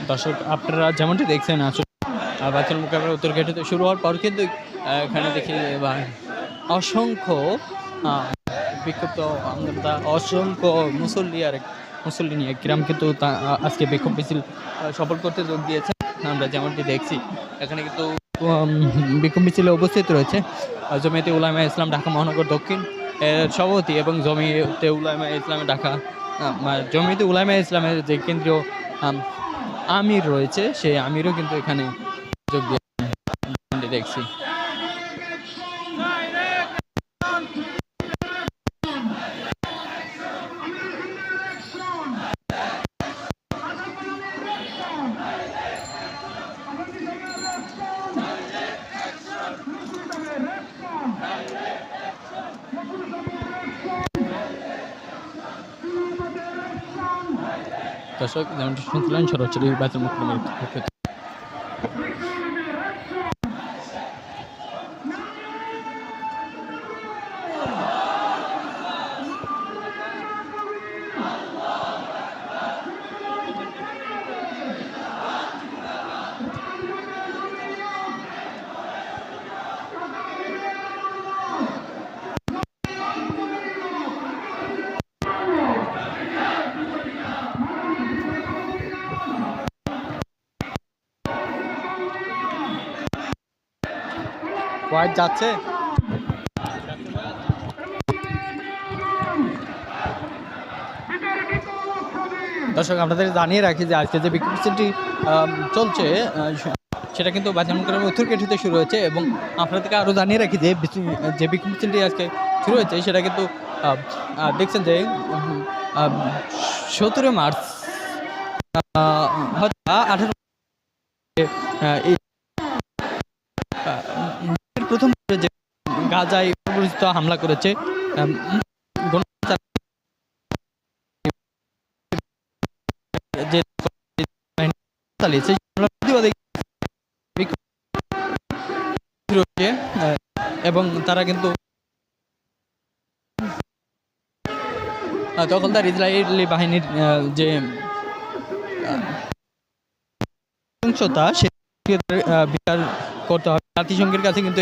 দর্শক আপনারা যেমনটি দেখছেন আসলে বাইতুল মোকাররমের উত্তর গেটে তো শুরু হওয়ার পর কিন্তু এখানে দেখি অসংখ্য বিক্ষুব্ধ আমরা অসংখ্য মুসল্লি নিয়ে গ্রাম কিন্তু আজকে বিক্ষোভ মিছিল সফল করতে যোগ দিয়েছে। আমরা যেমনটি দেখছি এখানে কিন্তু বিক্ষোভ মিছিলে উপস্থিত রয়েছে জমিয়তে উলামায়ে ইসলাম ঢাকা মহানগর দক্ষিণ সভাপতি এবং জমিয়তে উলামায়ে ইসলাম ঢাকা জমিয়তে উলামায়ে ইসলামের যে কেন্দ্রীয় আমির রয়েছে সেই আমিরও কিন্তু এখানে যোগ দিয়ে দেখছি। দর্শক যেমনটি শুনছিলেন সরাসরি বাইতুল মোকাররমের পক্ষ থেকে। হোয়াইট যাচ্ছে দর্শক আপনাদের জানিয়ে রাখি যে আজকে যে বিক্ষোভ মিছিলটি চলছে সেটা কিন্তু বাইতুল মোকাররমের উত্তর গেট হতে শুরু হয়েছে এবং আপনাদেরকে আরও জানিয়ে রাখি যে বিক্ষোভ মিছিলটি আজকে শুরু হয়েছে সেটা কিন্তু দেখছেন যে 17 মার্চ 18 প্রথম যে গাজায় পরিচিত হামলা করেছে যে চালিয়েছে এবং তারা কিন্তু দখলদার ইসরায়েলি বাহিনীর যে সহিংসতা সে বিচার করতে হবে। জাতিসংঘের কাছে কিন্তু